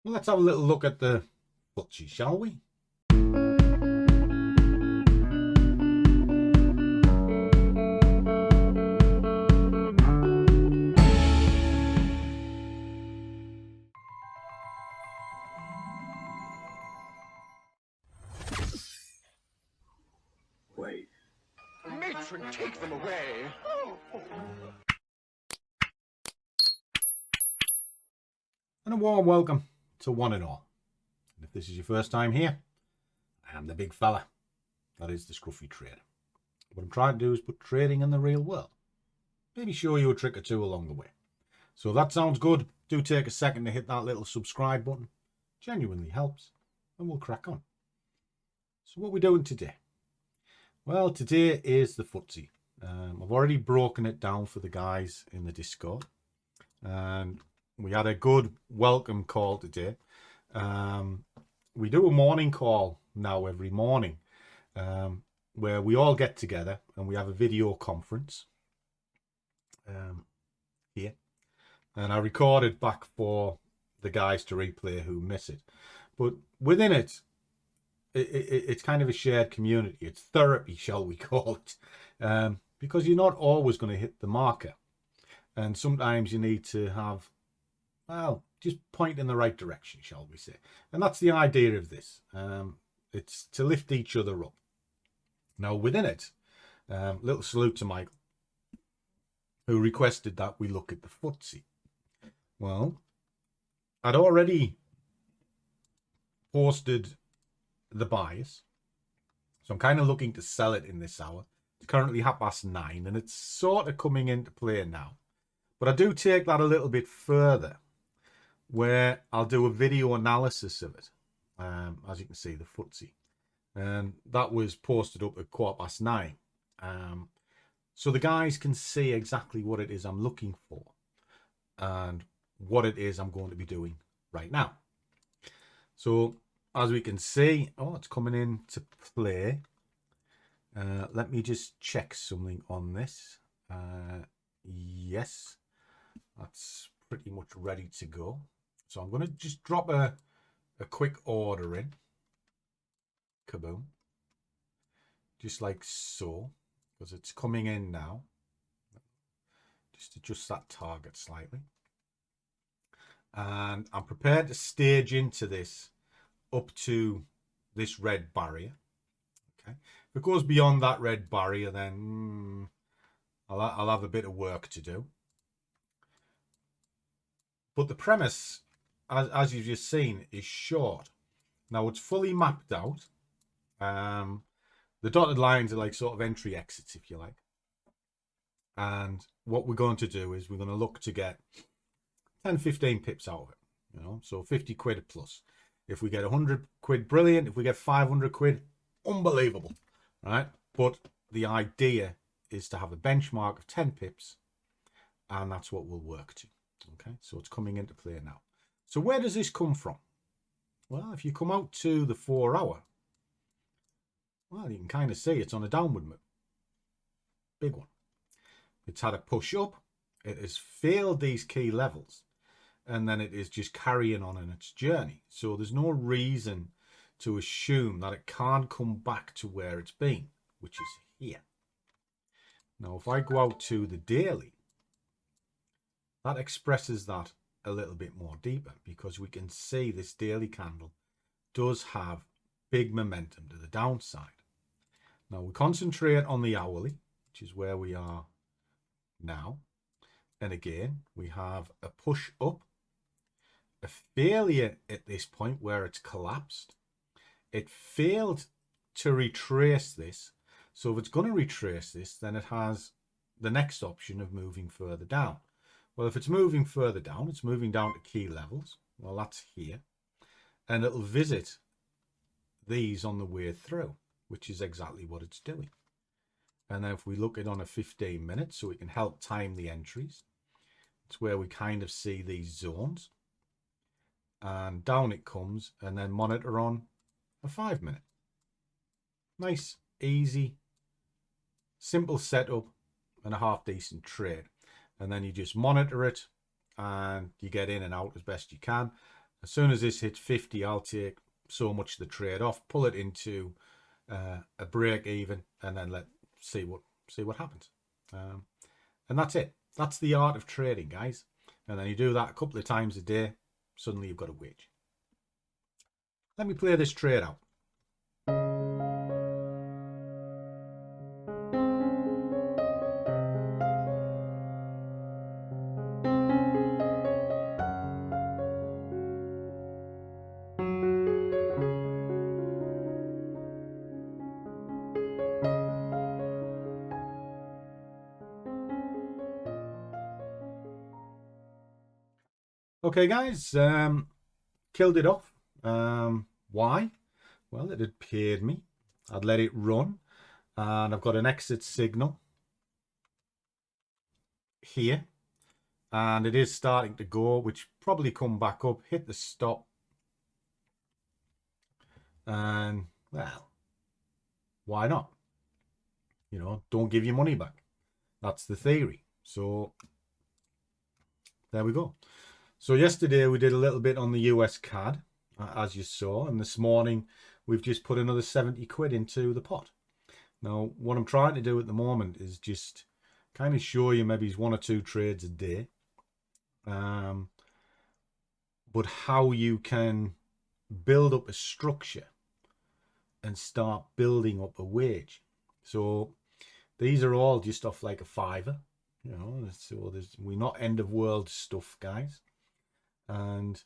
Well, let's have a little look at the Ftse, shall we? Wait. Matron, take them away. And a warm welcome to one and all. And if this is your first time here, I am the big fella. That is the Scruffy Trader. What I'm trying to do is put trading in the real world. Maybe show you a trick or two along the way. So if that sounds good, do take a second to hit that little subscribe button. Genuinely helps. And we'll crack on. So what are we doing today? Well, today is the Ftse. I've already broken it down for the guys in the Discord. And we had a good welcome call today. We do a morning call now every morning where we all get together and we have a video conference here. And I recorded back for the guys to replay who miss it. But within it, it's kind of a shared community. It's therapy, shall we call it, because you're not always going to hit the marker. And sometimes you need to have, well, just point in the right direction, shall we say. And that's the idea of this. It's to lift each other up. Now, within it, little salute to Michael, who requested that we look at the Ftse. Well, I'd already posted the buys, so I'm kind of looking to sell it in this hour. It's currently 9:30 and it's sort of coming into play now. But I do take that a little bit further, where I'll do a video analysis of it. As you can see, the Ftse. And that was posted up at 9:15. So the guys can see exactly what it is I'm looking for and what it is I'm going to be doing right now. So as we can see, oh, it's coming into play. Let me just check something on this. Yes, that's pretty much ready to go. So I'm going to just drop a quick order in. Kaboom. Just like so, because it's coming in now. Just adjust that target slightly. And I'm prepared to stage into this up to this red barrier. Okay. If it goes beyond that red barrier, then I'll have a bit of work to do. But the premise, as you've just seen, is short. Now it's fully mapped out. The dotted lines are like sort of entry exits, if you like. And what we're going to do is we're going to look to get 10-15 pips out of it. You know, so 50 quid plus. If we get 100 quid, brilliant. If we get 500 quid, unbelievable, right? But the idea is to have a benchmark of 10 pips, and that's what we'll work to. Okay, so it's coming into play now. So where does this come from? Well, if you come out to the 4 hour, well, you can kind of see it's on a downward move. Big one. It's had a push up. It has failed these key levels. And then it is just carrying on in its journey. So there's no reason to assume that it can't come back to where it's been, which is here. Now, if I go out to the daily, that expresses that a little bit more deeper, because we can see this daily candle does have big momentum to the downside. Now, we concentrate on the hourly, which is where we are now. And again, we have a push up, a failure at this point where it's collapsed. It failed to retrace this. So if it's going to retrace this, then it has the next option of moving further down. Well, if it's moving further down, it's moving down to key levels. Well, that's here. And it'll visit these on the way through, which is exactly what it's doing. And then if we look at on a 15 minutes, so we can help time the entries, it's where we kind of see these zones. And down it comes, and then monitor on a 5 minute. Nice, easy, simple setup and a half decent trade. And then you just monitor it and you get in and out as best you can. As soon as this hits 50, I'll take so much of the trade off, pull it into a break even, and then see what happens. And that's it. That's the art of trading, guys. And then you do that a couple of times a day, suddenly you've got a wage. Let me play this trade out. Okay, guys, killed it off. Why? Well, it had paid me. I'd let it run, and I've got an exit signal here, and it is starting to go, which probably come back up, hit the stop, and well, why not? You know, don't give your money back. That's the theory. So there we go. So yesterday we did a little bit on the US CAD, as you saw, and this morning we've just put another 70 quid into the pot. Now, what I'm trying to do at the moment is just kind of show you maybe 1 or 2 trades a day, but how you can build up a structure and start building up a wage. So these are all just off like a $5, you know, so we're not end of world stuff, guys. And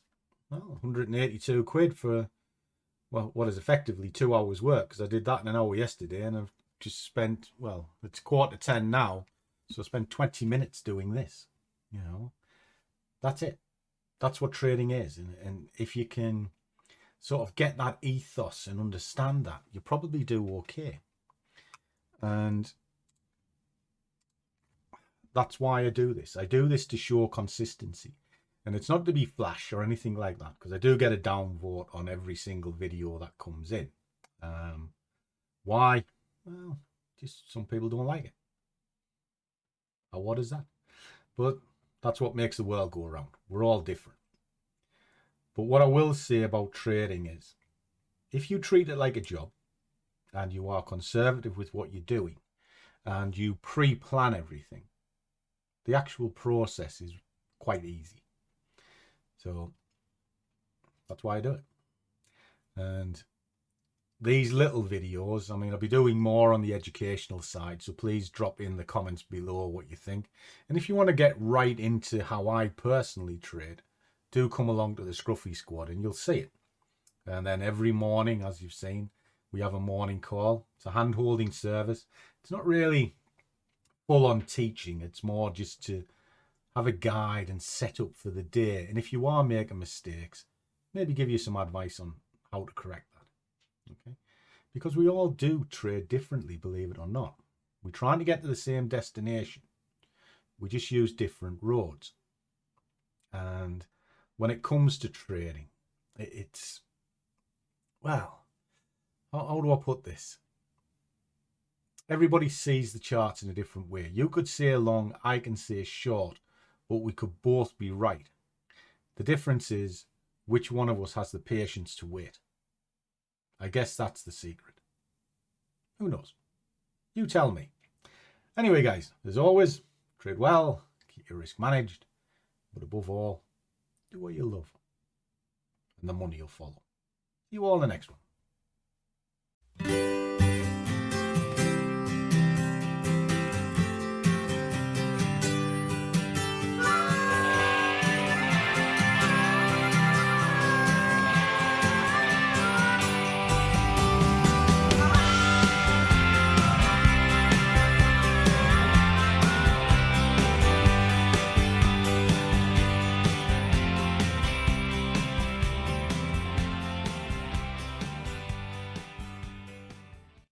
well, 182 quid for, well, what is effectively 2 hours work, because I did that in an hour yesterday, and I've just spent, well, it's 9:45 now, so I spent 20 minutes doing this. You know, that's it. That's what trading is. And if you can sort of get that ethos and understand that, you probably do okay. And that's why I do this. I do this to show consistency. And it's not to be flash or anything like that, because I do get a downvote on every single video that comes in. Why? Well, just some people don't like it. Or what is that? But that's what makes the world go around. We're all different. But what I will say about trading is, if you treat it like a job and you are conservative with what you're doing and you pre-plan everything, the actual process is quite easy. So that's why I do it. And these little videos, I mean, I'll be doing more on the educational side, so please drop in the comments below what you think. And if you want to get right into how I personally trade, do come along to the Scruffy Squad and you'll see it. And then every morning, as you've seen, we have a morning call. It's a hand-holding service. It's not really full-on teaching. It's more just to have a guide and set up for the day. And if you are making mistakes, maybe give you some advice on how to correct that. Okay? Because we all do trade differently, believe it or not. We're trying to get to the same destination. We just use different roads. And when it comes to trading, it's, well, how do I put this? Everybody sees the charts in a different way. You could say long, I can say short, but we could both be right. The difference is which one of us has the patience to wait. I guess that's the secret. Who knows? You tell me. Anyway, guys, as always, trade well, keep your risk managed, but above all, do what you love, and the money will follow. See you all in the next one.